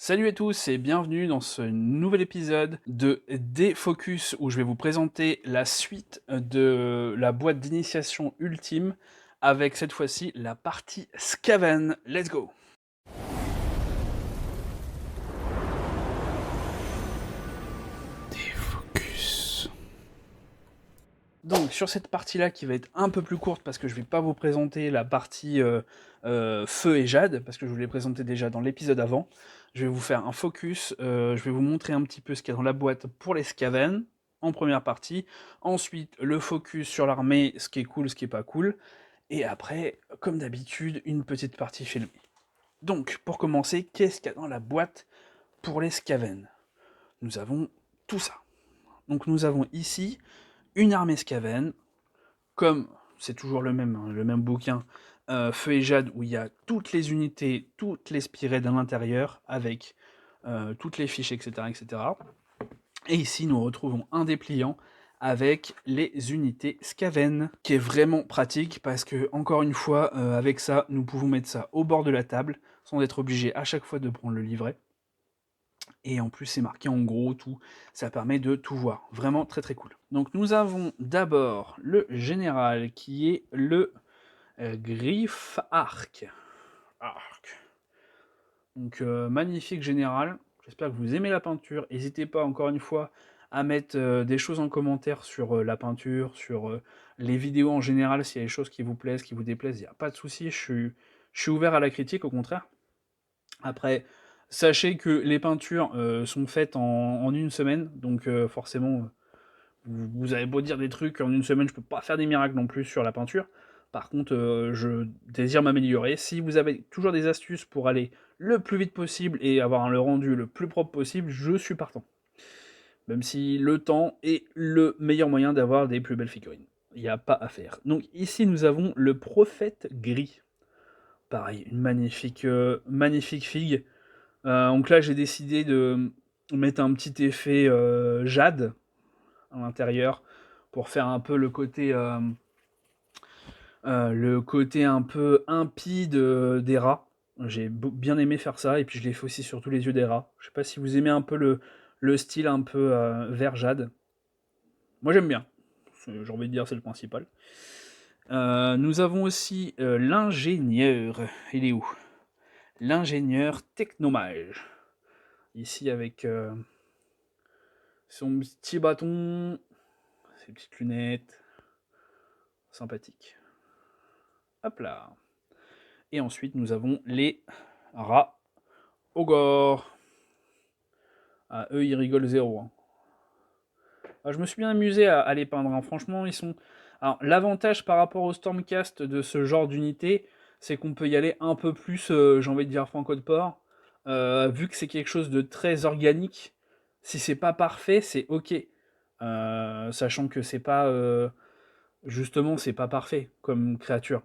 Salut à tous et bienvenue dans ce nouvel épisode de Défocus où je vais vous présenter la suite de la boîte d'initiation ultime avec cette fois-ci la partie Skaven. Let's go! Défocus. Donc sur cette partie-là qui va être un peu plus courte parce que je vais pas vous présenter la partie Feu et Jade, parce que je vous l'ai présenté déjà dans l'épisode avant. Je vais vous faire un focus, je vais vous montrer un petit peu ce qu'il y a dans la boîte pour les Skaven, en première partie. Ensuite, le focus sur l'armée, ce qui est cool, ce qui est pas cool. Et après, comme d'habitude, une petite partie filmée. Donc, pour commencer, qu'est-ce qu'il y a dans la boîte pour les Skaven? Nous avons tout ça. Donc nous avons ici une armée Skaven, comme c'est toujours le même bouquin, Feu et Jade, où il y a toutes les unités, toutes les spirées à l'intérieur, avec toutes les fiches, etc., etc. Et ici, nous retrouvons un dépliant avec les unités Skaven, qui est vraiment pratique, parce que, encore une fois, avec ça, nous pouvons mettre ça au bord de la table, sans être obligé à chaque fois de prendre le livret. Et en plus, c'est marqué en gros, tout. Ça permet de tout voir. Vraiment très très cool. Donc nous avons d'abord le général, qui est le Griffe Arc. Donc magnifique général. J'espère que vous aimez la peinture. N'hésitez pas, encore une fois, à mettre des choses en commentaire sur la peinture, sur les vidéos en général, s'il y a des choses qui vous plaisent, qui vous déplaisent. Il n'y a pas de souci, je suis ouvert à la critique, au contraire. Après, sachez que les peintures sont faites en une semaine, donc forcément, vous avez beau dire des trucs, en une semaine, je peux pas faire des miracles non plus sur la peinture. Par contre, je désire m'améliorer. Si vous avez toujours des astuces pour aller le plus vite possible et avoir le rendu le plus propre possible, je suis partant. Même si le temps est le meilleur moyen d'avoir des plus belles figurines. Il n'y a pas à faire. Donc ici, nous avons le prophète gris. Pareil, une magnifique figue. Donc là, j'ai décidé de mettre un petit effet jade à l'intérieur pour faire un peu le côté un peu impie des rats. J'ai bien aimé faire ça, et puis je l'ai fait aussi sur tous les yeux des rats. Je sais pas si vous aimez un peu le style un peu vert jade. Moi j'aime bien, j'ai envie de dire c'est le principal. Nous avons aussi l'ingénieur. Il est où? L'ingénieur technomage. Ici avec son petit bâton, ses petites lunettes, sympathique. Hop là. Et ensuite, nous avons les rats Ogre. Ah, eux, ils rigolent zéro. Hein. Ah, je me suis bien amusé à les peindre. Hein. Franchement, ils sont. Alors, l'avantage par rapport au Stormcast de ce genre d'unité, c'est qu'on peut y aller un peu plus, j'ai envie de dire franco de port. Vu que c'est quelque chose de très organique, si c'est pas parfait, c'est ok. Sachant que c'est pas. Justement, c'est pas parfait comme créature.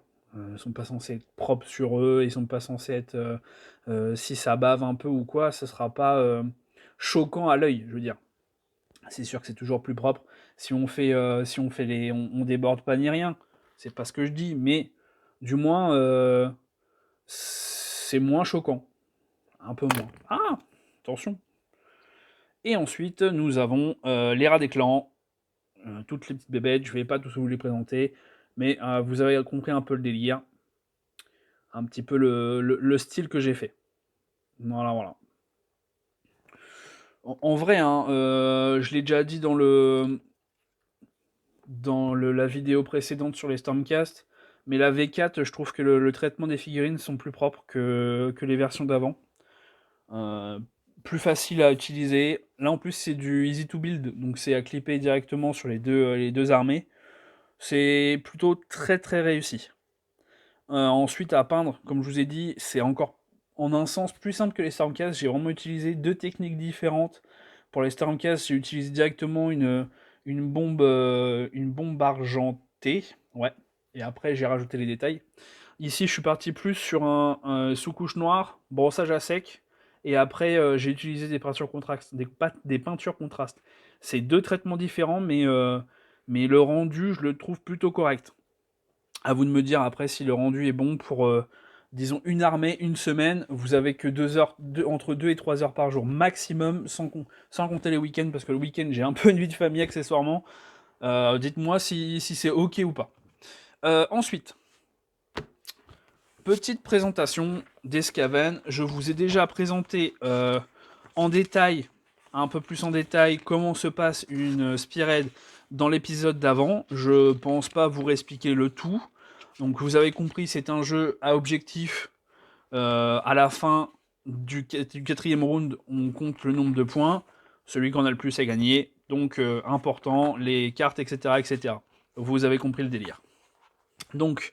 Ils sont pas censés être propres sur eux, ils sont pas censés être. Si ça bave un peu ou quoi, ce sera pas choquant à l'œil, je veux dire. C'est sûr que c'est toujours plus propre si on fait on déborde pas ni rien. C'est pas ce que je dis, mais du moins c'est moins choquant, un peu moins. Ah, attention. Et ensuite nous avons les rats des clans, toutes les petites bébêtes. Je vais pas tous vous les présenter, mais vous avez compris un peu le délire, un petit peu le style que j'ai fait. Voilà, voilà. En vrai, hein, je l'ai déjà dit dans la vidéo précédente sur les Stormcast, mais la V4, je trouve que le traitement des figurines sont plus propres que les versions d'avant. Euh, Plus facile à utiliser. Là, en plus, c'est du easy to build, donc c'est à clipper directement sur les deux armées. C'est plutôt très très réussi. Ensuite, à peindre, comme je vous ai dit, c'est encore en un sens plus simple que les Stormcast. J'ai vraiment utilisé deux techniques différentes. Pour les Stormcast, j'ai utilisé directement une bombe argentée. Ouais. Et après, j'ai rajouté les détails. Ici, je suis parti plus sur un sous-couche noire, brossage à sec. Et après, j'ai utilisé des peintures contrastes. Des peintures contrastes. C'est deux traitements différents, mais le rendu, je le trouve plutôt correct. À vous de me dire après si le rendu est bon disons une armée, une semaine, vous avez que 2 heures, entre 2 et 3 heures par jour maximum, sans compter les week-ends, parce que le week-end j'ai un peu une vie de famille accessoirement. Dites-moi si c'est ok ou pas. Ensuite, petite présentation d'Escaven. Je vous ai déjà présenté en détail, un peu plus en détail, comment se passe une Spearhead dans l'épisode d'avant. Je pense pas vous réexpliquer le tout. Donc vous avez compris, c'est un jeu à objectif. À la fin du 4e round, on compte le nombre de points. Celui qu'on a le plus à gagner. Donc important, les cartes, etc., etc. Vous avez compris le délire. Donc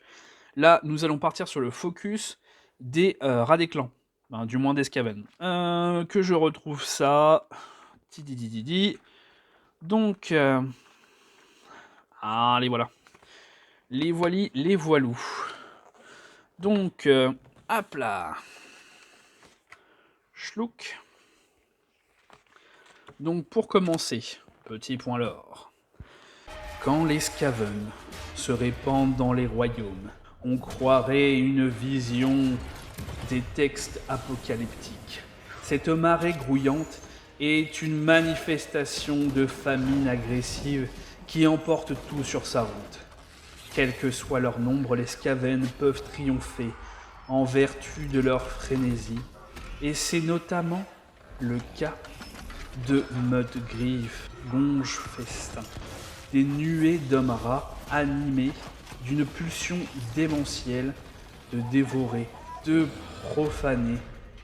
là, nous allons partir sur le focus des rats des clans. Du moins des Skaven. Que je retrouve ça. Donc, allez, voilà. Les voilis, les voilous. Donc, hop là. Schlouk. Donc, pour commencer, petit point lore. Quand les Skaven se répandent dans les royaumes, on croirait une vision des textes apocalyptiques. Cette marée grouillante est une manifestation de famine agressive qui emporte tout sur sa route. Quel que soit leur nombre, les Skaven peuvent triompher en vertu de leur frénésie, et c'est notamment le cas de Mudgriff, Gonge Festin, des nuées d'hommes rats animés d'une pulsion démentielle de dévorer, de profaner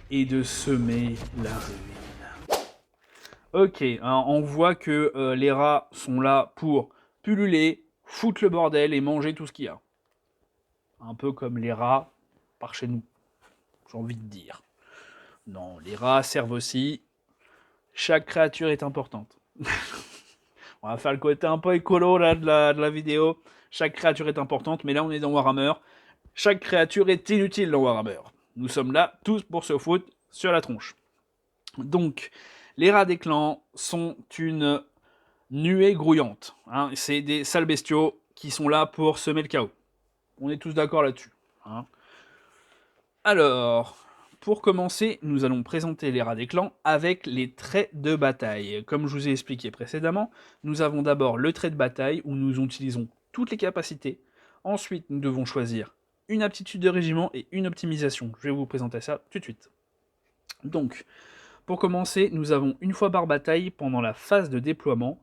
et de semer la ruine. Ok, hein, on voit que les rats sont là pour pulluler, foutre le bordel et manger tout ce qu'il y a. Un peu comme les rats par chez nous, j'ai envie de dire. Non, les rats servent aussi. Chaque créature est importante. On va faire le côté un peu écolo là, de la vidéo. Chaque créature est importante, mais là on est dans Warhammer. Chaque créature est inutile dans Warhammer. Nous sommes là tous pour se foutre sur la tronche. Donc, les rats des clans sont une nuée grouillante. Hein. C'est des sales bestiaux qui sont là pour semer le chaos. On est tous d'accord là-dessus. Hein. Alors, pour commencer, nous allons présenter les rats des clans avec les traits de bataille. Comme je vous ai expliqué précédemment, nous avons d'abord le trait de bataille où nous utilisons toutes les capacités. Ensuite, nous devons choisir une aptitude de régiment et une optimisation. Je vais vous présenter ça tout de suite. Donc, pour commencer, nous avons une fois par bataille, pendant la phase de déploiement,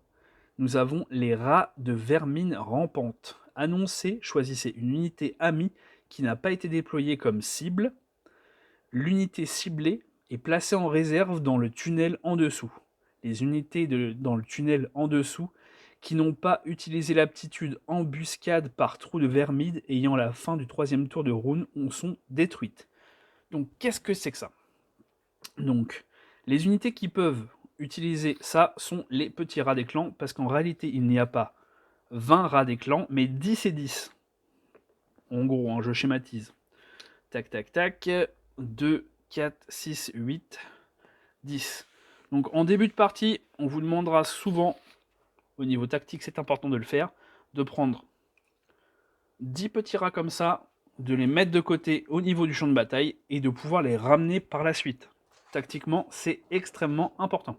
nous avons les rats de vermine rampante. Annoncez, choisissez une unité amie qui n'a pas été déployée comme cible. L'unité ciblée est placée en réserve dans le tunnel en dessous. Les unités dans le tunnel en dessous qui n'ont pas utilisé l'aptitude embuscade par trou de vermide ayant la fin du 3e tour de round sont détruites. Donc qu'est-ce que c'est que ça? Donc les unités qui peuvent utiliser ça sont les petits rats des clans, parce qu'en réalité il n'y a pas 20 rats des clans, mais 10 et 10. En gros, hein, je schématise. Tac, tac, tac. 2, 4, 6, 8, 10. Donc en début de partie, on vous demandera souvent, au niveau tactique, c'est important de le faire, de prendre 10 petits rats comme ça, de les mettre de côté au niveau du champ de bataille et de pouvoir les ramener par la suite. Tactiquement, c'est extrêmement important.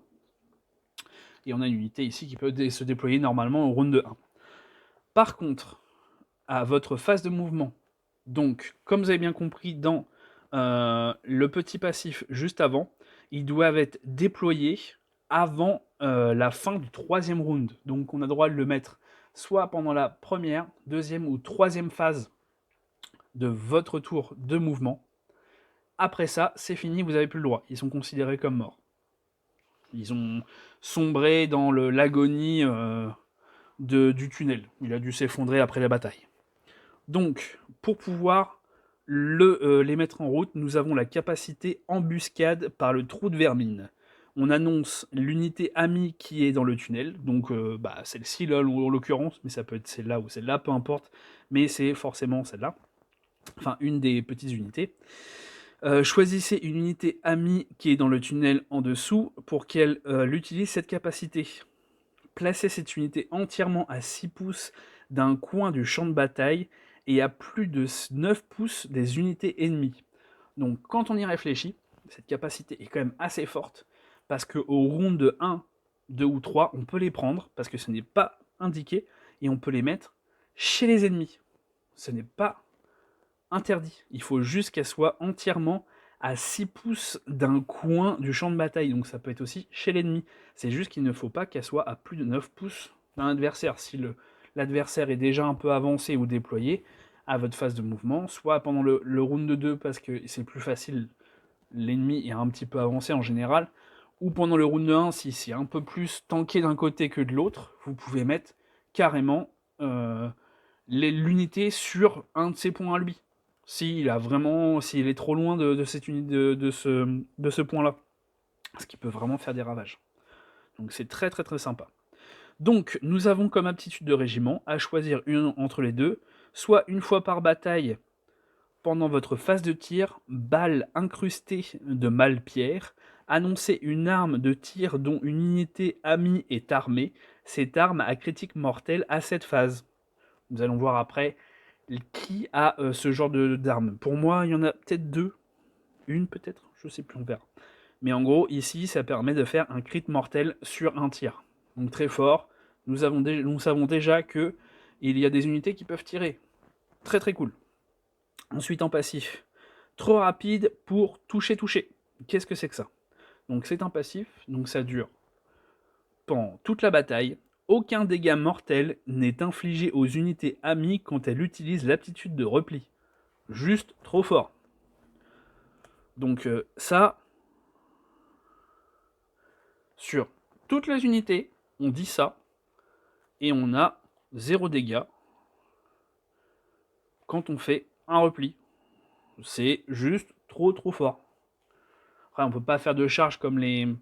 Et on a une unité ici qui peut se déployer normalement au round de 1. Par contre, à votre phase de mouvement, donc comme vous avez bien compris dans le petit passif juste avant, ils doivent être déployés avant la fin du 3e round. Donc on a droit de le mettre soit pendant la première, 2e ou 3e phase de votre tour de mouvement. Après ça, c'est fini, vous n'avez plus le droit. Ils sont considérés comme morts. Ils ont sombré dans l'agonie du tunnel. Il a dû s'effondrer après la bataille. Donc, pour pouvoir les mettre en route, nous avons la capacité embuscade par le trou de vermine. On annonce l'unité amie qui est dans le tunnel, donc celle-ci là, en l'occurrence, mais ça peut être celle-là ou celle-là, peu importe, mais c'est forcément celle-là, enfin une des petites unités. Choisissez une unité amie qui est dans le tunnel en dessous pour qu'elle utilise cette capacité. Placez cette unité entièrement à 6 pouces d'un coin du champ de bataille et à plus de 9 pouces des unités ennemies. Donc quand on y réfléchit, cette capacité est quand même assez forte, parce qu'au round de 1, 2 ou 3, on peut les prendre, parce que ce n'est pas indiqué, et on peut les mettre chez les ennemis. Ce n'est pas interdit. Il faut juste qu'elle soit entièrement à 6 pouces d'un coin du champ de bataille, donc ça peut être aussi chez l'ennemi. C'est juste qu'il ne faut pas qu'elle soit à plus de 9 pouces d'un adversaire. Si l'adversaire est déjà un peu avancé ou déployé à votre phase de mouvement, soit pendant le round de 2 parce que c'est plus facile, l'ennemi est un petit peu avancé en général, ou pendant le round de 1, si c'est un peu plus tanké d'un côté que de l'autre, vous pouvez mettre carrément l'unité sur un de ses points à lui. S'il est trop loin de cette unité, de ce point-là. Ce qui peut vraiment faire des ravages. Donc c'est très très très sympa. Donc nous avons comme aptitude de régiment à choisir une entre les deux, soit une fois par bataille, pendant votre phase de tir, balle incrustée de malpierre, annoncez une arme de tir dont une unité amie est armée. Cette arme a critique mortelle à cette phase. Nous allons voir après qui a ce genre d'arme. Pour moi, il y en a peut-être deux. Une peut-être, je sais plus, on verra. Mais en gros, ici, ça permet de faire un crit mortel sur un tir. Donc très fort. Nous savons déjà que il y a des unités qui peuvent tirer. Très très cool. Ensuite en passif. Trop rapide pour toucher. Qu'est-ce que c'est que ça? Donc c'est un passif, donc ça dure pendant toute la bataille. Aucun dégât mortel n'est infligé aux unités amies quand elles utilisent l'aptitude de repli. Juste trop fort. Donc ça, sur toutes les unités, on dit ça, et on a 0 dégâts quand on fait un repli. C'est juste trop fort. Après, on peut pas faire de charge comme les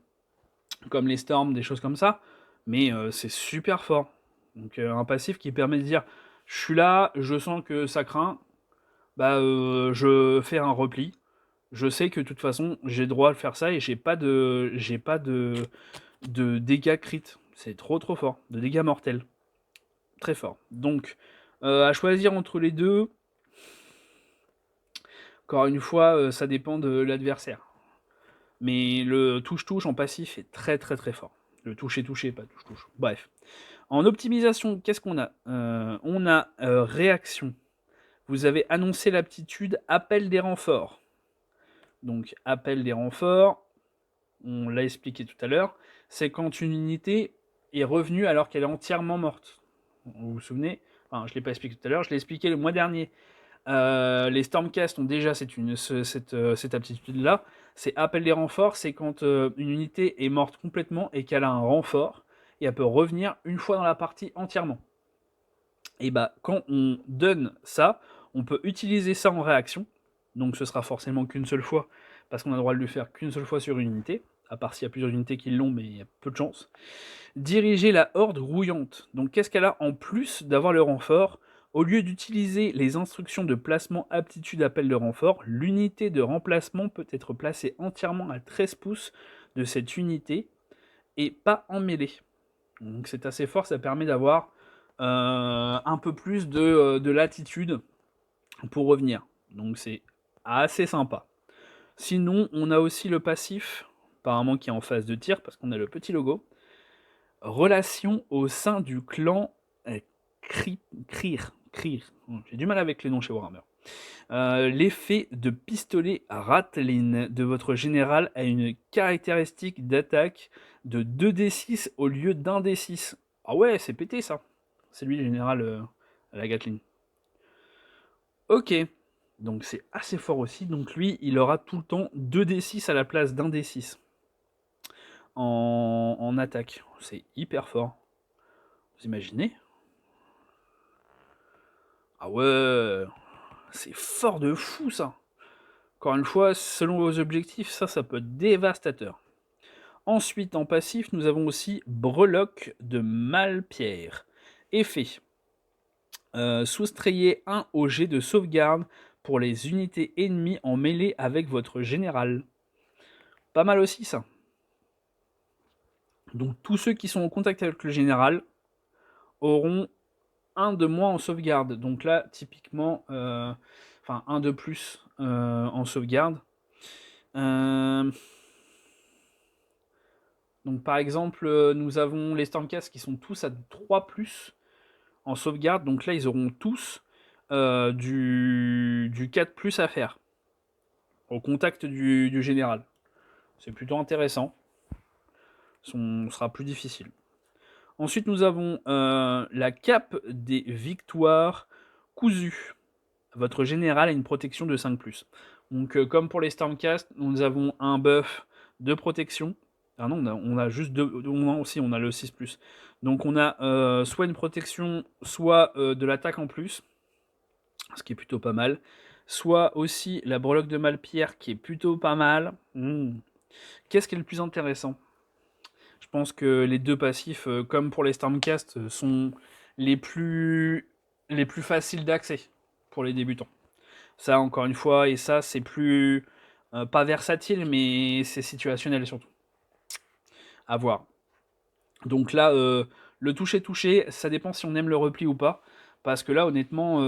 Storms, des choses comme ça, mais c'est super fort. Donc un passif qui permet de dire, je suis là, je sens que ça craint, bah je fais un repli. Je sais que de toute façon, j'ai le droit de faire ça et j'ai pas de dégâts crit. C'est trop fort, de dégâts mortels. Très fort. Donc, à choisir entre les deux, encore une fois, ça dépend de l'adversaire. Mais le touche-touche en passif est très fort. Le toucher, pas touche-touche. Bref. En optimisation, qu'est-ce qu'on a? On a réaction. Vous avez annoncé l'aptitude appel des renforts. Donc, appel des renforts, on l'a expliqué tout à l'heure, c'est quand une unité est revenue alors qu'elle est entièrement morte. Vous vous souvenez? Enfin, je ne l'ai pas expliqué tout à l'heure, je l'ai expliqué le mois dernier. Les Stormcast ont déjà cette aptitude-là. C'est appel des renforts, c'est quand une unité est morte complètement et qu'elle a un renfort, et elle peut revenir une fois dans la partie entièrement. Et bah, quand on donne ça, on peut utiliser ça en réaction. Donc ce sera forcément qu'une seule fois, parce qu'on a le droit de le faire qu'une seule fois sur une unité, à part s'il y a plusieurs unités qui l'ont, mais il y a peu de chance. Diriger la horde grouillante. Donc qu'est-ce qu'elle a en plus d'avoir le renfort? Au lieu d'utiliser les instructions de placement aptitude appel de renfort, l'unité de remplacement peut être placée entièrement à 13 pouces de cette unité et pas en mêlée. Donc c'est assez fort, ça permet d'avoir un peu plus de latitude pour revenir. Donc c'est assez sympa. Sinon, on a aussi le passif, apparemment qui est en phase de tir, parce qu'on a le petit logo. Relation au sein du clan Kriir. J'ai du mal avec les noms chez Warhammer. L'effet de pistolet Ratlin de votre général a une caractéristique d'attaque de 2d6 au lieu d'un d6. Ah ouais, c'est pété ça. C'est lui le général à la Gatling. Ok, donc c'est assez fort aussi. Donc lui, il aura tout le temps 2d6 à la place d'un d6 en attaque. C'est hyper fort. Vous imaginez? Ah ouais, c'est fort de fou ça. Encore une fois, selon vos objectifs, ça peut être dévastateur. Ensuite, en passif, nous avons aussi Breloque de Malpierre. Effet. Soustrayez 1 au jet de sauvegarde pour les unités ennemies en mêlée avec votre général. Pas mal aussi ça. Donc tous ceux qui sont en contact avec le général auront 1 de moins en sauvegarde. Donc là, typiquement, enfin 1 de plus en sauvegarde. Donc par exemple, nous avons les Stormcast qui sont tous à 3+ en sauvegarde. Donc là, ils auront tous du 4+ à faire au contact du général. C'est plutôt intéressant. On sera plus difficile. Ensuite, nous avons la cape des victoires cousues. Votre général a une protection de 5+. Donc, comme pour les Stormcast, nous avons un buff de protection. Ah non, on a juste deux. On a le 6+. Donc, on a soit une protection, soit de l'attaque en plus, ce qui est plutôt pas mal. Soit aussi la breloque de Malpierre, qui est plutôt pas mal. Qu'est-ce qui est le plus intéressant ? Je pense que les deux passifs, comme pour les Stormcast, sont les plus faciles d'accès pour les débutants. Ça, encore une fois, et ça, c'est plus pas versatile, mais c'est situationnel surtout. À voir. Donc là, le toucher, ça dépend si on aime le repli ou pas. Parce que là, honnêtement,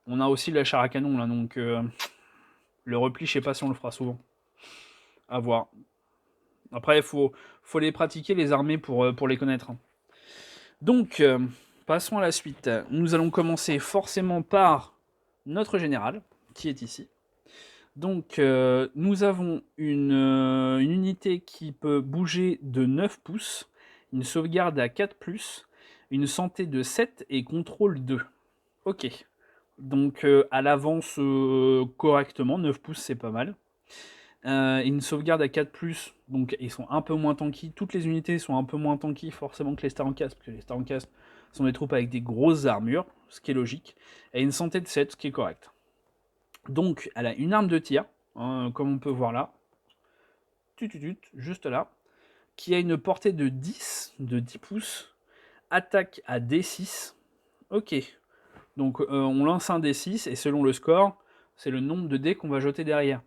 on a aussi la char à canon, là, donc le repli, je sais pas si on le fera souvent. À voir. Après, il faut les pratiquer, les armées, pour les connaître. Donc, passons à la suite. Nous allons commencer forcément par notre général, qui est ici. Donc, nous avons une unité qui peut bouger de 9 pouces, une sauvegarde à 4+, une santé de 7 et contrôle 2. Ok. Donc, elle avance correctement, 9 pouces, c'est pas mal. Une sauvegarde à 4+, donc ils sont un peu moins tanky. Toutes les unités sont un peu moins tanky forcément que les Stormcast, parce que les Stormcast sont des troupes avec des grosses armures, ce qui est logique. Et une santé de 7, ce qui est correct. Donc, elle a une arme de tir, comme on peut voir là, juste là, qui a une portée de 10 pouces, attaque à D6. Ok, donc on lance un D6, et selon le score, c'est le nombre de dés qu'on va jeter derrière.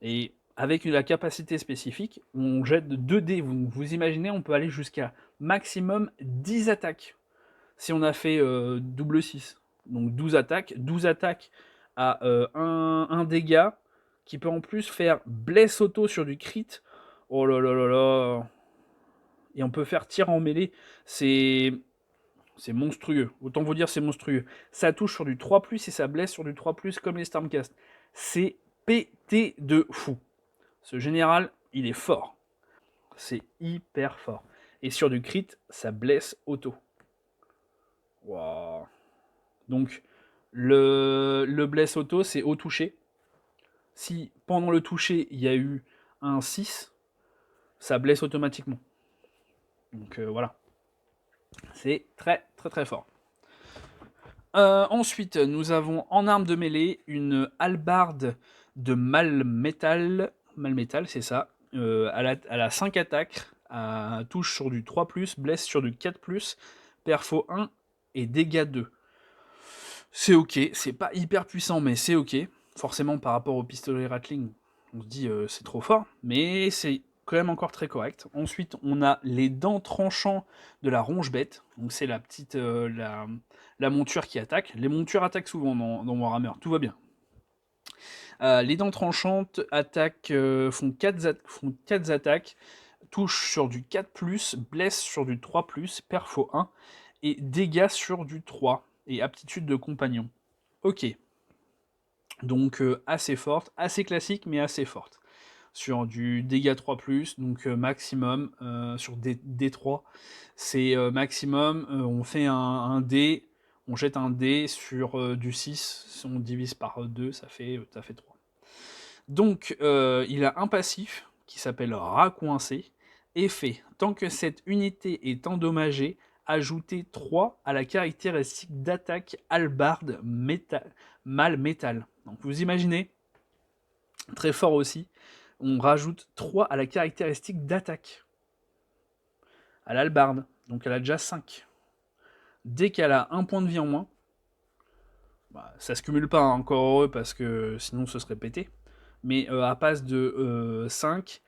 Et avec la capacité spécifique, on jette 2 dés. Vous imaginez, on peut aller jusqu'à maximum 10 attaques. Si on a fait double 6, donc 12 attaques à 1 dégât, qui peut en plus faire bless auto sur du crit. Oh là là là là. Et on peut faire tir en mêlée. C'est monstrueux. Autant vous dire, c'est monstrueux. Ça touche sur du 3+, et ça blesse sur du 3+, comme les Stormcast. C'est pété de fou. Ce général, il est fort. C'est hyper fort. Et sur du crit, ça blesse auto. Wow. Donc, le bless auto, c'est au toucher. Si pendant le toucher, il y a eu un 6, ça blesse automatiquement. Donc voilà. C'est très très très fort. Ensuite, nous avons en arme de mêlée une hallebarde de Malmétal. Malmétal, c'est ça. Elle a 5 attaques, touche sur du 3+, blesse sur du 4+, perfo 1 et dégâts 2. C'est ok, c'est pas hyper puissant, mais c'est ok. Forcément, par rapport au pistolet Ratling, on se dit c'est trop fort, mais c'est quand même encore très correct. Ensuite, on a les dents tranchants de la ronge-bête. Donc c'est la petite la monture qui attaque. Les montures attaquent souvent dans Warhammer, tout va bien. Les dents tranchantes font 4 attaques, touche sur du 4+, blesse sur du 3+, perfo 1, et dégâts sur du 3, et aptitude de compagnon. Ok. Donc assez forte, assez classique, mais assez forte. Sur du dégâts 3+, donc maximum, sur D3, c'est maximum, on fait un dé, on jette un dé sur du 6, on divise par 2, ça fait 3. Donc il a un passif qui s'appelle Rat coincé. Effet, tant que cette unité est endommagée, ajoutez 3 à la caractéristique d'attaque hallebarde mal métal. Donc vous imaginez, très fort aussi, on rajoute 3 à la caractéristique d'attaque à l'hallebarde, donc elle a déjà 5. Dès qu'elle a un point de vie en moins, bah, ça se cumule pas, hein, encore heureux, parce que sinon ce serait pété, mais elle passe de 5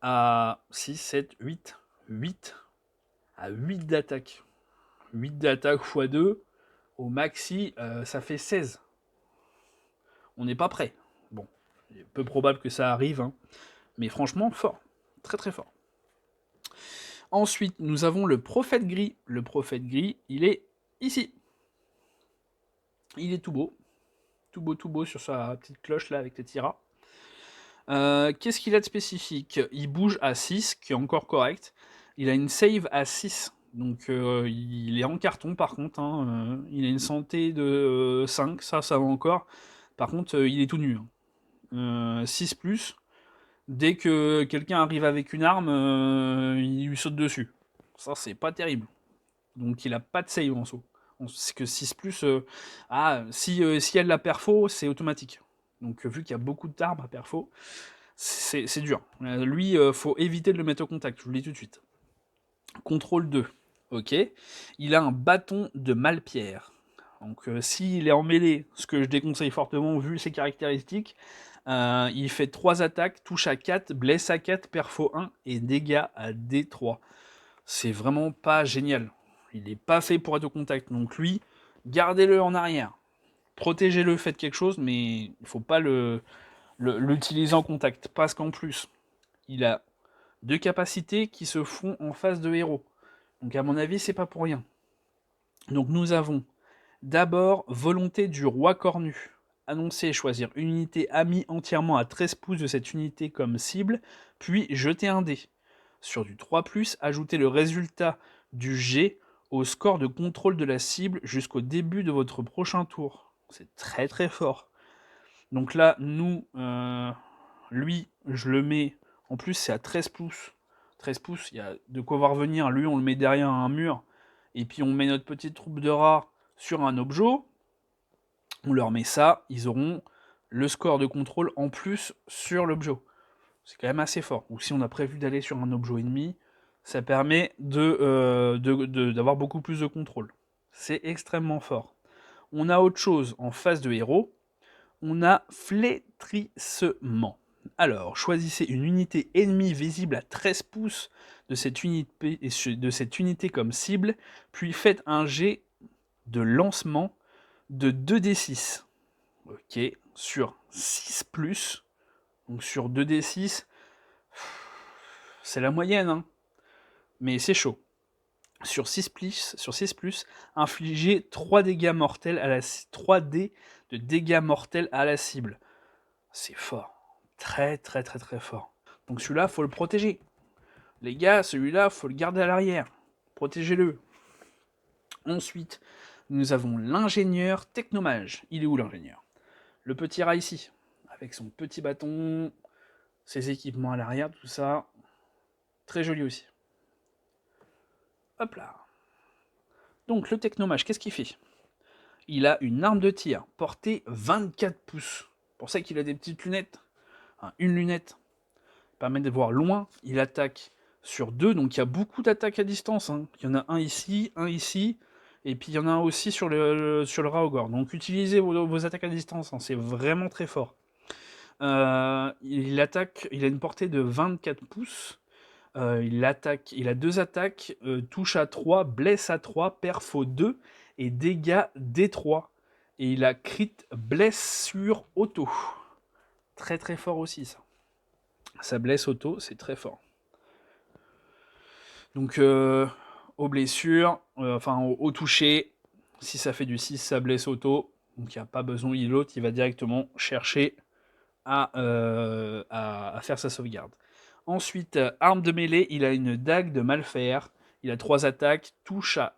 à 6, 7, 8 à 8 d'attaque. 8 d'attaque x 2, Au maxi, ça fait 16. On n'est pas prêt. Bon, il est peu probable que ça arrive, hein, mais franchement, fort. Très très fort. Ensuite, nous avons le prophète gris. Le prophète gris, il est ici. Il est tout beau. Tout beau sur sa petite cloche là avec les tiras. Qu'est-ce qu'il a de spécifique? Il bouge à 6, qui est encore correct. Il a une save à 6, donc il est en carton par contre. Hein, il a une santé de 5, ça va encore. Par contre, il est tout nu. 6 plus, dès que quelqu'un arrive avec une arme, il lui saute dessus. Ça, c'est pas terrible. Donc il a pas de save en saut. C'est que 6 plus, si elle la perfo, c'est automatique. Donc vu qu'il y a beaucoup d'armes à perfo, c'est dur. Lui, faut éviter de le mettre au contact, je vous le dis tout de suite. Contrôle 2, ok. Il a un bâton de Malpierre. Donc s'il est en mêlée, ce que je déconseille fortement vu ses caractéristiques, il fait 3 attaques, touche à 4, blesse à 4, perfo 1 et dégâts à D3. C'est vraiment pas génial. Il n'est pas fait pour être au contact. Donc lui, gardez-le en arrière. Protégez-le, faites quelque chose, mais il ne faut pas l'utiliser en contact. Parce qu'en plus, il a 2 capacités qui se font en face de héros. Donc à mon avis, c'est pas pour rien. Donc nous avons d'abord volonté du roi cornu. Annoncer, choisir une unité amie entièrement à 13 pouces de cette unité comme cible, puis jeter un dé. Sur du 3+, ajoutez le résultat du jet au score de contrôle de la cible jusqu'au début de votre prochain tour. C'est très très fort. Donc là, nous, lui, je le mets, en plus c'est à 13 pouces. 13 pouces, il y a de quoi voir venir. Lui, on le met derrière un mur, et puis on met notre petite troupe de rats sur un objet. On leur met ça, ils auront le score de contrôle en plus sur l'objet. C'est quand même assez fort. Ou si on a prévu d'aller sur un objet ennemi, ça permet d'avoir beaucoup plus de contrôle. C'est extrêmement fort. On a autre chose en face de héros. On a flétrissement. Alors, choisissez une unité ennemie visible à 13 pouces de cette unité comme cible, puis faites un jet de lancement de 2d6. Ok, sur 6+, donc sur 2d6, c'est la moyenne, hein, mais c'est chaud. Sur 6+, infligez 3 dégâts mortels à la 3D de dégâts mortels à la cible. C'est fort. Très très très très fort. Donc celui-là, faut le protéger. Les gars, celui-là, faut le garder à l'arrière. Protégez-le. Ensuite, nous avons l'ingénieur technomage. Il est où l'ingénieur? Le petit rat ici, avec son petit bâton, ses équipements à l'arrière, tout ça. Très joli aussi. Hop là. Donc le technomage, qu'est-ce qu'il fait? Il a une arme de tir, portée 24 pouces. C'est pour ça qu'il a des petites lunettes. Enfin, une lunette. Permet de voir loin. Il attaque sur 2, donc il y a beaucoup d'attaques à distance. Hein. Il y en a un ici, et puis il y en a un aussi sur le Raogor. Donc utilisez vos attaques à distance, hein. C'est vraiment très fort. Il a une portée de 24 pouces. Il a 2 attaques, touche à 3, blesse à 3, perfo 2 et dégâts D3. Et il a crit blessure auto. Très très fort aussi ça. Ça blesse auto, c'est très fort. Donc aux blessures, au toucher, si ça fait du 6, ça blesse auto. Donc il n'y a pas besoin, l'autre il va directement chercher à faire sa sauvegarde. Ensuite, arme de mêlée, il a une dague de Malfaire. Il a 3 attaques, touche à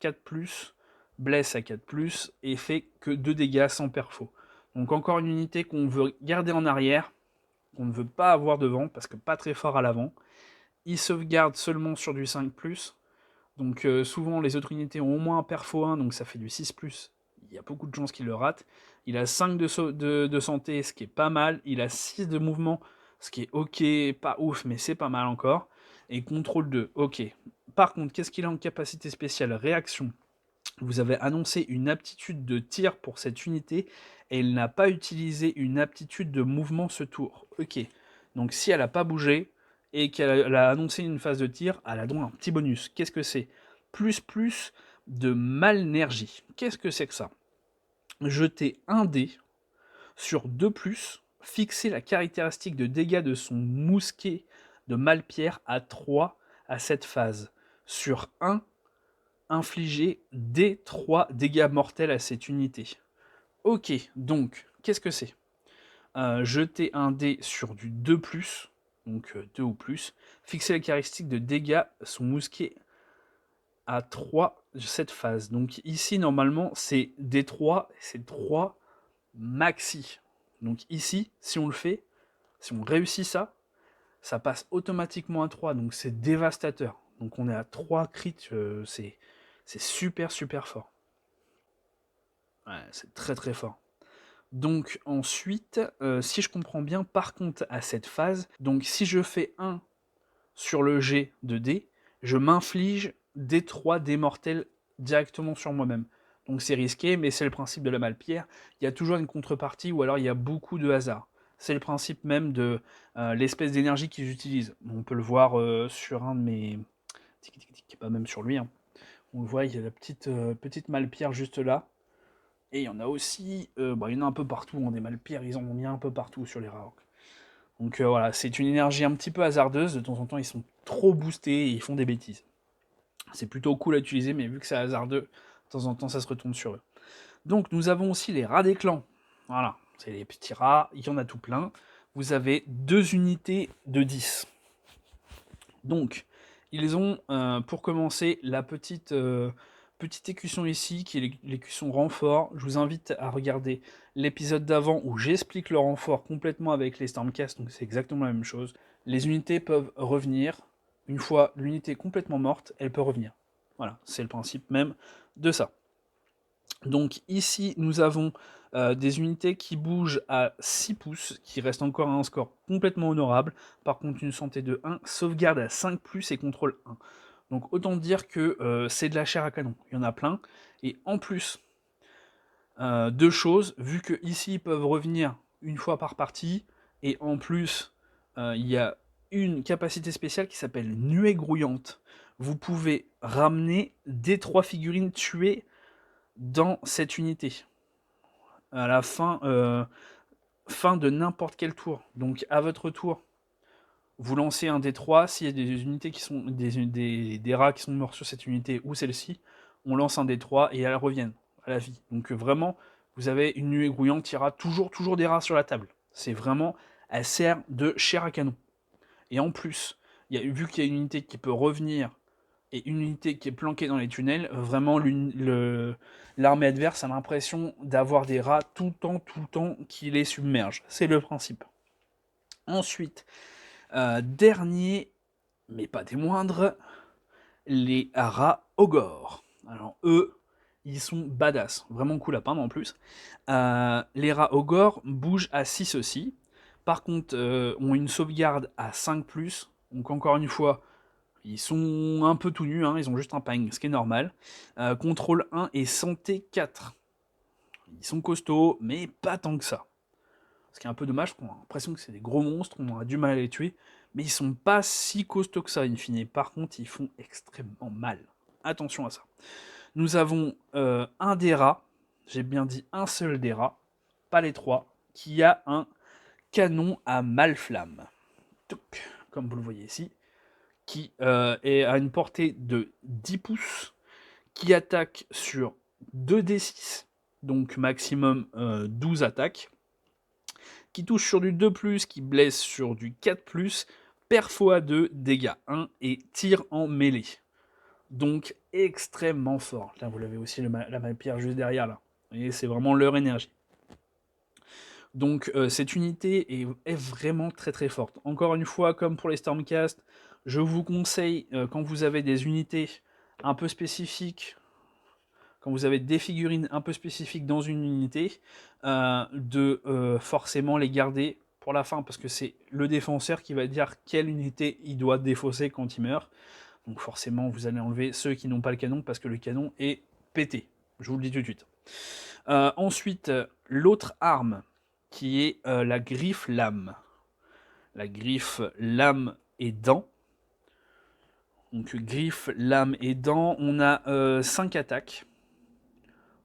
4+, blesse à 4+, et fait que 2 dégâts sans perfo. Donc encore une unité qu'on veut garder en arrière, qu'on ne veut pas avoir devant, parce que pas très fort à l'avant. Il sauvegarde seulement sur du 5+, donc souvent les autres unités ont au moins un perfo 1, donc ça fait du 6+. Il y a beaucoup de chances qu'il le rate. Il a 5 de santé, ce qui est pas mal. Il a 6 de mouvement, ce qui est ok, pas ouf, mais c'est pas mal encore. Et contrôle 2, ok. Par contre, qu'est-ce qu'il a en capacité spéciale? Réaction. Vous avez annoncé une aptitude de tir pour cette unité, et il n'a pas utilisé une aptitude de mouvement ce tour. Ok. Donc si elle n'a pas bougé, et qu'elle a annoncé une phase de tir, elle a donc un petit bonus. Qu'est-ce que c'est? Plus de Malnergie. Qu'est-ce que c'est que ça? Jeter un dé sur 2+, fixer la caractéristique de dégâts de son mousquet de Malpierre à 3 à cette phase. Sur 1, infliger D3 dégâts mortels à cette unité. Ok, donc, qu'est-ce que c'est? Jeter un dé sur du 2+, donc 2 ou plus, fixer la caractéristique de dégâts son mousquet à 3 cette phase. Donc ici, normalement, c'est D3, c'est 3 maxi. Donc ici, si on le fait, si on réussit ça, ça passe automatiquement à 3, donc c'est dévastateur. Donc on est à 3 crits, c'est super super fort. Ouais, c'est très très fort. Donc ensuite, si je comprends bien, par contre à cette phase, donc si je fais 1 sur le G de D, je m'inflige D3 dés mortels directement sur moi-même. Donc c'est risqué, mais c'est le principe de la Malpierre. Il y a toujours une contrepartie, ou alors il y a beaucoup de hasard. C'est le principe même de l'espèce d'énergie qu'ils utilisent. On peut le voir sur un de mes... Pas même sur lui. Hein. On le voit, il y a la petite Malpierre juste là. Et il y en a aussi... il y en a un peu partout, hein, des Malpierres, ils en ont mis un peu partout sur les Raorcs. Donc voilà, c'est une énergie un petit peu hasardeuse. De temps en temps, ils sont trop boostés et ils font des bêtises. C'est plutôt cool à utiliser, mais vu que c'est hasardeux, de temps en temps, ça se retourne sur eux. Donc, nous avons aussi les rats des clans. Voilà, c'est les petits rats, il y en a tout plein. Vous avez 2 unités de 10. Donc, ils ont, pour commencer, la petite écusson ici, qui est l'écusson renfort. Je vous invite à regarder l'épisode d'avant où j'explique le renfort complètement avec les Stormcast, donc c'est exactement la même chose. Les unités peuvent revenir. Une fois l'unité complètement morte, elle peut revenir. Voilà, c'est le principe même de ça. Donc ici, nous avons des unités qui bougent à 6 pouces, qui restent encore à un score complètement honorable. Par contre, une santé de 1, sauvegarde à 5+, et contrôle 1. Donc autant dire que c'est de la chair à canon. Il y en a plein. Et en plus, 2 choses, vu que ici ils peuvent revenir une fois par partie, et en plus, il y a une capacité spéciale qui s'appelle Nuée Grouillante. Vous pouvez ramener des 3 figurines tuées dans cette unité à la fin de n'importe quel tour. Donc à votre tour, vous lancez un D3, s'il y a des unités qui sont des rats qui sont morts sur cette unité ou celle-ci, on lance un D3 et elles reviennent à la vie. Donc vraiment, vous avez une nuée grouillante, il y aura toujours des rats sur la table. C'est vraiment, elle sert de chair à canon. Et en plus, vu qu'il y a une unité qui peut revenir et une unité qui est planquée dans les tunnels, vraiment l'armée adverse a l'impression d'avoir des rats tout le temps qui les submergent. C'est le principe. Ensuite, dernier, mais pas des moindres, les rats ogres. Alors eux, ils sont badass, vraiment cool à peindre en plus. Les rats ogres bougent à 6 aussi. Par contre, ont une sauvegarde à 5+. Donc encore une fois, ils sont un peu tout nus, hein, ils ont juste un ping, ce qui est normal. Contrôle 1 et santé 4. Ils sont costauds, mais pas tant que ça. Ce qui est un peu dommage, on a l'impression que c'est des gros monstres, on aura du mal à les tuer, mais ils sont pas si costauds que ça, in fine. Par contre, ils font extrêmement mal. Attention à ça. Nous avons un des rats, j'ai bien dit un seul des rats, pas les 3, qui a un canon à malflamme. Comme vous le voyez ici, qui est à une portée de 10 pouces, qui attaque sur 2d6, donc maximum 12 attaques, qui touche sur du 2+, qui blesse sur du 4+, perd x2, dégâts 1 et tire en mêlée. Donc extrêmement fort. Là, vous l'avez aussi la Malpierre juste derrière là. Et c'est vraiment leur énergie. Donc cette unité est vraiment très forte. Encore une fois, comme pour les Stormcast, je vous conseille, quand vous avez des unités un peu spécifiques, quand vous avez des figurines un peu spécifiques dans une unité, de forcément les garder pour la fin, parce que c'est le défenseur qui va dire quelle unité il doit défausser quand il meurt. Donc forcément, vous allez enlever ceux qui n'ont pas le canon, parce que le canon est pété. Je vous le dis tout de suite. Ensuite, l'autre arme, qui est la griffe lame. La griffe lame et dent. Donc griffes, lames et dents. On a 5 attaques.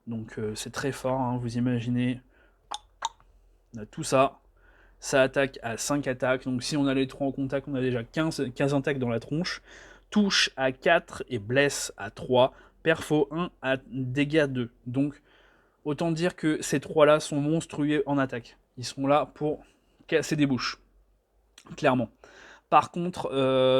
Donc c'est très fort, hein, vous imaginez. On a tout ça. Ça attaque à 5 attaques. Donc si on a les 3 en contact, on a déjà 15 attaques dans la tronche. Touche à 4 et blesse à 3. Perfo 1 à dégâts 2. Donc autant dire que ces 3-là sont monstrueux en attaque. Ils sont là pour casser des bouches. Clairement. Par contre,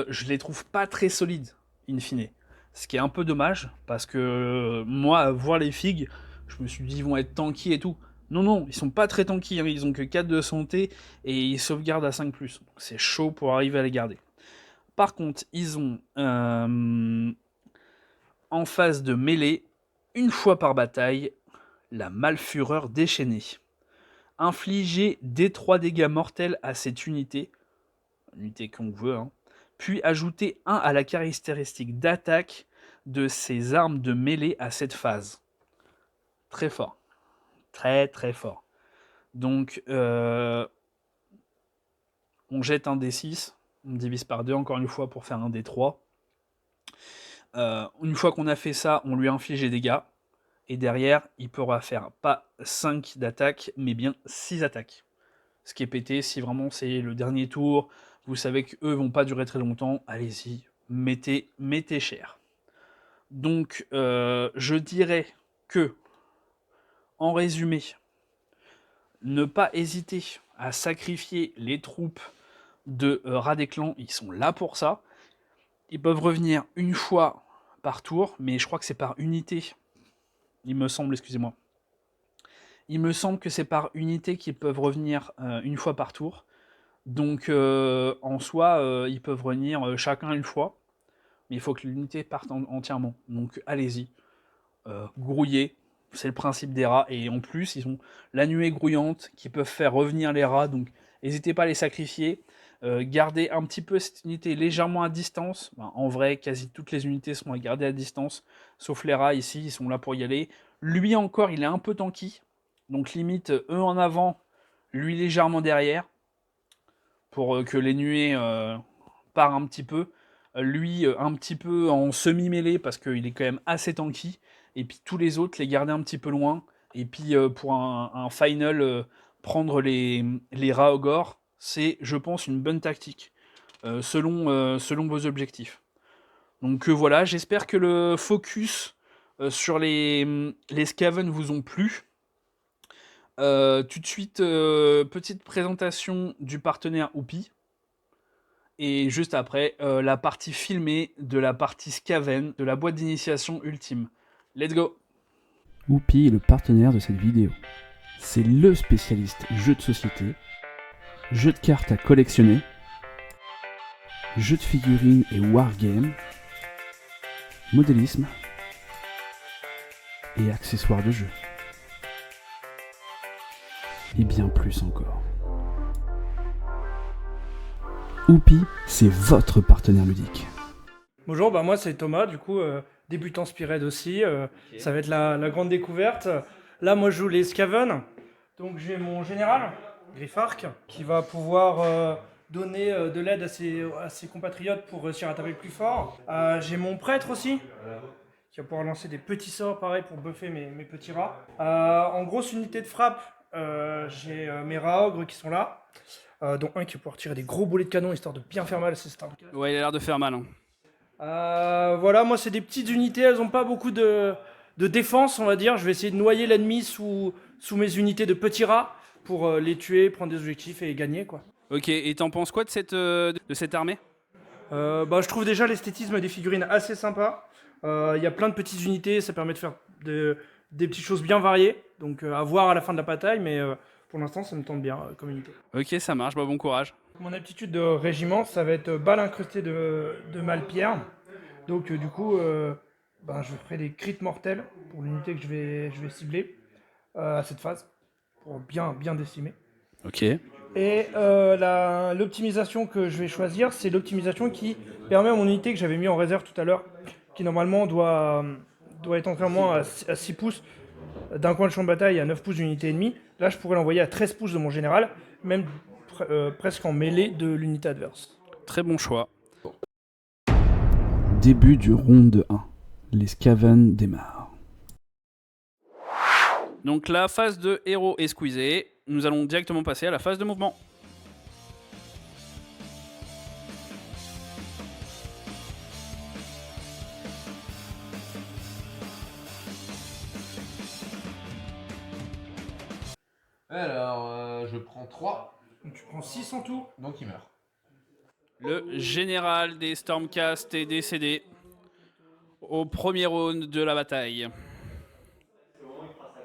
je les trouve pas très solides, in fine. Ce qui est un peu dommage, parce que moi, à voir les figues, je me suis dit, ils vont être tanky et tout. Non, non, ils sont pas très tanky, hein, ils ont que 4 de santé, et ils sauvegardent à 5+. Donc c'est chaud pour arriver à les garder. Par contre, ils ont, en phase de mêlée, une fois par bataille, la Malfureur déchaînée. Infliger D3 dégâts mortels à cette unité qu'on veut, hein, puis ajouter 1 à la caractéristique d'attaque de ses armes de mêlée à cette phase. Très fort. Très très fort. Donc, on jette un D6, on divise par 2 encore une fois pour faire un D3. Une fois qu'on a fait ça, on lui inflige des dégâts. Et derrière, il pourra faire pas 5 d'attaque, mais bien 6 attaques. Ce qui est pété, si vraiment c'est le dernier tour, vous savez qu'eux vont pas durer très longtemps, allez-y, mettez cher. Donc, je dirais que, en résumé, ne pas hésiter à sacrifier les troupes de Radeclan, ils sont là pour ça. Ils peuvent revenir une fois par tour, mais je crois que c'est par unité. Il me semble, excusez-moi. Il me semble que c'est par unité qu'ils peuvent revenir une fois par tour. Donc en soi, ils peuvent revenir chacun une fois, mais il faut que l'unité parte entièrement. Donc allez-y, grouillez, c'est le principe des rats. Et en plus, ils ont la nuée grouillante qui peuvent faire revenir les rats, donc n'hésitez pas à les sacrifier. Gardez un petit peu cette unité légèrement à distance. Ben, en vrai, quasi toutes les unités sont à garder à distance, sauf les rats ici, ils sont là pour y aller. Lui encore, il est un peu tanky, donc limite eux en avant, lui légèrement derrière, pour que les nuées partent un petit peu. Lui un petit peu en semi-mêlée, parce qu'il est quand même assez tanky, et puis tous les autres, les garder un petit peu loin, et puis pour un final, prendre les rats ogres, c'est, je pense, une bonne tactique, selon vos objectifs. Donc voilà, j'espère que le focus sur les Skaven vous ont plu. Tout de suite, petite présentation du partenaire Oupi. Et juste après, la partie filmée de la partie Skaven de la boîte d'initiation ultime. Let's go! Oupi est le partenaire de cette vidéo. C'est le spécialiste jeux de société, jeux de cartes à collectionner, jeux de figurines et wargames, modélisme et accessoires de jeu. Et bien plus encore. Oupi, c'est votre partenaire ludique. Bonjour, moi c'est Thomas, du coup, débutant Spired aussi. Okay. Ça va être la grande découverte. Là, moi je joue les Skaven. Donc j'ai mon général, Griffark, qui va pouvoir donner de l'aide à ses compatriotes pour réussir à taper plus fort. J'ai mon prêtre aussi, qui va pouvoir lancer des petits sorts pareil pour buffer mes petits rats. En grosse unité de frappe, j'ai mes rats ogres qui sont là. Dont un qui va pouvoir tirer des gros boulets de canon histoire de bien faire mal à ses stars. Ouais, il a l'air de faire mal. Hein. Voilà, moi c'est des petites unités, elles n'ont pas beaucoup de défense, on va dire. Je vais essayer de noyer l'ennemi sous mes unités de petits rats pour les tuer, prendre des objectifs et gagner, quoi. Ok, et t'en penses quoi de cette armée ? Je trouve déjà l'esthétisme des figurines assez sympa. Il y a plein de petites unités, ça permet de faire des petites choses bien variées. Donc à voir à la fin de la bataille, mais pour l'instant ça me tente bien comme unité. Ok, ça marche, bon courage. Mon aptitude de régiment, ça va être balle incrustée de Malpierre. Donc du coup, je ferai des crits mortels pour l'unité que je vais cibler à cette phase, pour bien décimer. Ok. Et l'optimisation que je vais choisir, c'est l'optimisation qui permet à mon unité que j'avais mis en réserve tout à l'heure, qui normalement doit être entièrement à 6 pouces d'un coin de champ de bataille et à 9 pouces d'unité ennemie. Là, je pourrais l'envoyer à 13 pouces de mon général, même presque en mêlée de l'unité adverse. Très bon choix. début du round 1. Les Skaven démarrent. Donc la phase de héros est squeezée. Nous allons directement passer à la phase de mouvement. Alors, je prends 3, Donc tu prends 6 en tout. donc il meurt. Le général des Stormcast est décédé au premier round de la bataille.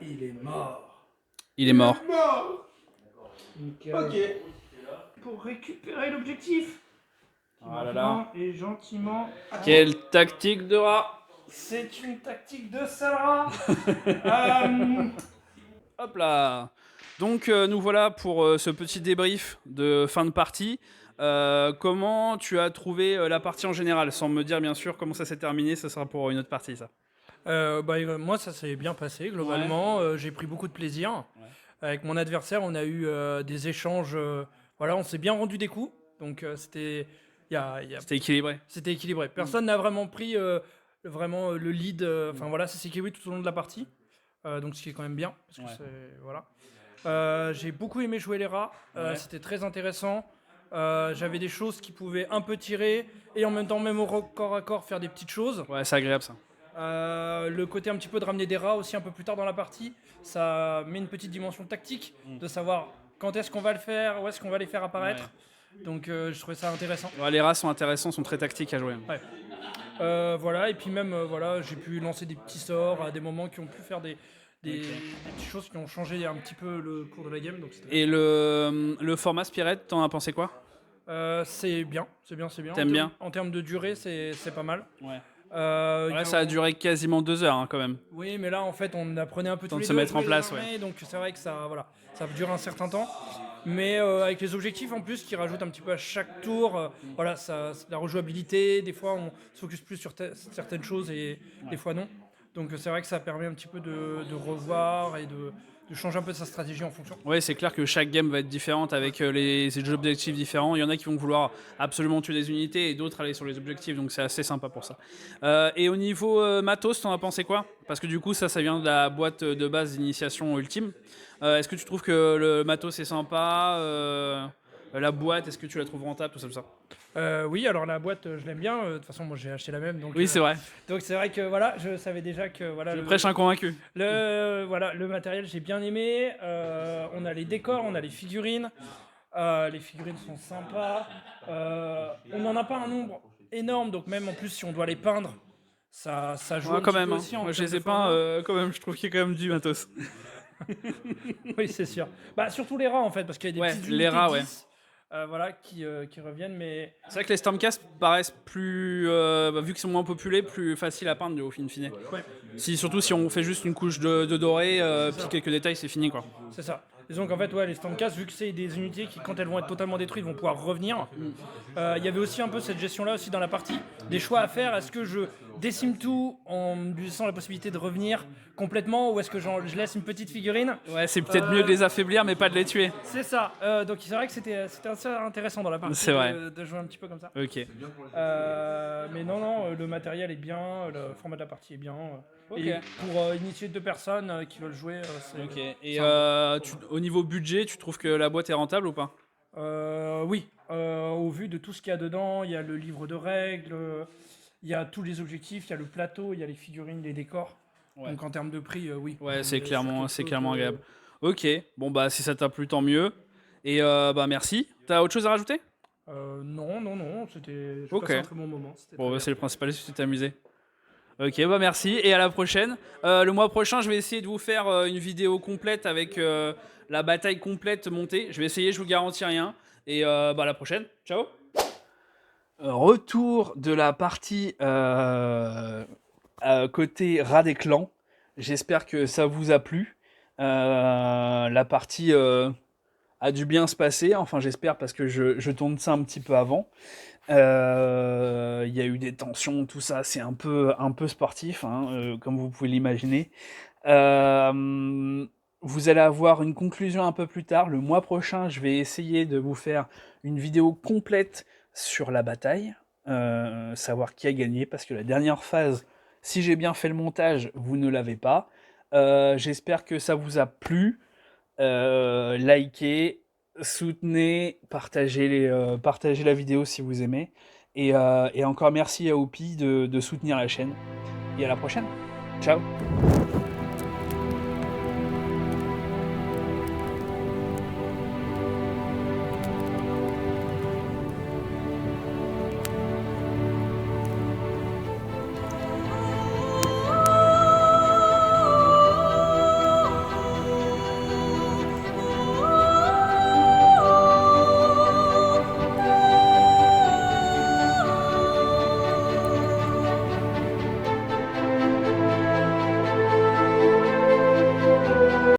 Il est mort. Il est mort. Nickel. Ok. Pour récupérer l'objectif. Ah là là. Et gentiment. Quelle tactique de rat. C'est une tactique de Sarah. Hop là. Donc nous voilà pour ce petit débrief de fin de partie. Comment tu as trouvé la partie en général? Sans me dire bien sûr comment ça s'est terminé, ça sera pour une autre partie ça. Moi, ça s'est bien passé globalement. J'ai pris beaucoup de plaisir. Ouais. Avec mon adversaire, on a eu des échanges. Voilà, on s'est bien rendu des coups. Donc c'était, C'était équilibré. c'était équilibré. Personne n'a vraiment pris vraiment le lead. Enfin voilà, ça s'est équilibré tout au long de la partie. Donc ce qui est quand même bien. Parce que Ouais. voilà. J'ai beaucoup aimé jouer les rats. Ouais. C'était très intéressant. J'avais des choses qui pouvaient un peu tirer et en même temps, même au corps à corps, faire des petites choses. Ouais, c'est agréable ça. Le côté un petit peu de ramener des rats aussi un peu plus tard dans la partie, ça met une petite dimension tactique de savoir quand est-ce qu'on va le faire, où est-ce qu'on va les faire apparaître. Donc je trouvais ça intéressant. Ouais, les rats sont intéressants, sont très tactiques à jouer. Voilà, et puis même voilà, j'ai pu lancer des petits sorts à des moments qui ont pu faire des petites choses qui ont changé un petit peu le cours de la game. Donc Et le format Spirit, t'en as pensé quoi? c'est bien. T'aimes bien? En termes de durée, c'est pas mal. Ouais. Il y Ça a duré quasiment 2 heures quand même. Oui, mais là, en fait, on apprenait un peu Temps tous de les se deux à mettre en jouer place, les armées, donc c'est vrai que ça dure un certain temps. Mais avec les objectifs en plus qui rajoutent un petit peu à chaque tour, voilà, la rejouabilité, des fois on se focus plus sur certaines choses et des fois non. Donc c'est vrai que ça permet un petit peu de revoir et de changer un peu de sa stratégie en fonction. Ouais, c'est clair que chaque game va être différente avec les objectifs différents. Il y en a qui vont vouloir absolument tuer des unités et d'autres aller sur les objectifs, donc c'est assez sympa pour ça. Et au niveau matos, t'en as pensé quoi? Parce que du coup, ça vient de la boîte de base d'initiation ultime. Est-ce que tu trouves que le matos est sympa? La boîte, est-ce que tu la trouves rentable, tout ça? Oui, alors la boîte, je l'aime bien. De toute façon, moi j'ai acheté la même. Donc, Oui, c'est vrai. Donc c'est vrai que voilà, je savais déjà que voilà. Je prêche un convaincu. Le matériel, j'ai bien aimé. On a les décors, on a les figurines. Les figurines sont sympas. On n'en a pas un nombre énorme, donc même en plus, si on doit les peindre, ça joue un Quand petit même. peu aussi. Moi, je les ai peints quand même. Je trouve qu'il y a quand même du matos. Oui, c'est sûr. Bah, surtout les rats en fait, parce qu'il y a des petites les unités rats, 10, voilà, qui reviennent, mais C'est vrai que les Stormcast paraissent plus, vu qu'ils sont moins populés, plus faciles à peindre au fine. ouais, Surtout si on fait juste une couche de doré, puis quelques détails, c'est fini quoi. c'est ça. Disons qu'en fait, ouais, les Stormcast, vu que c'est des unités qui, quand elles vont être totalement détruites, vont pouvoir revenir. Il y avait aussi un peu cette gestion-là aussi dans la partie, des choix à faire. Est-ce que je décime tout en lui laissant la possibilité de revenir complètement, ou est-ce que je laisse une petite figurine? Ouais, c'est peut-être mieux de les affaiblir, mais pas de les tuer. C'est ça. Donc c'est vrai que c'était assez intéressant dans la partie C'est vrai. de jouer un petit peu comme ça. Ok. Mais non, le matériel est bien, le format de la partie est bien. Ok. Et pour initier 2 personnes qui veulent jouer, c'est... Ok. Et au niveau budget, tu trouves que la boîte est rentable ou pas? Oui, au vu de tout ce qu'il y a dedans, il y a le livre de règles, il y a tous les objectifs, il y a le plateau, il y a les figurines, les décors. Ouais. Donc en termes de prix, oui. Ouais, c'est quelque clairement chose, agréable. Ok. Bon bah si ça t'a plu, tant mieux. Et bah merci. T'as autre chose à rajouter? Non, c'était... J'ai Ok. passé un très bon moment. C'était Bon, très bah, bien. c'est le principal, si tu t'es amusé. Ok, bah merci et à la prochaine. Le mois prochain, je vais essayer de vous faire une vidéo complète avec la bataille complète montée. Je vais essayer, je vous garantis rien. Et bah à la prochaine. Ciao. Retour de la partie côté rat des clans. J'espère que ça vous a plu. La partie a dû bien se passer. Enfin, j'espère parce que je tourne ça un petit peu avant. Il y a eu des tensions, tout ça, c'est un peu sportif, hein, comme vous pouvez l'imaginer. Vous allez avoir une conclusion un peu plus tard. Le mois prochain, je vais essayer de vous faire une vidéo complète sur la bataille. savoir qui a gagné, parce que la dernière phase, si j'ai bien fait le montage, vous ne l'avez pas. J'espère que ça vous a plu. Likez, soutenez, partagez la vidéo si vous aimez. Et encore merci à Oupi de soutenir la chaîne. Et à la prochaine. Ciao.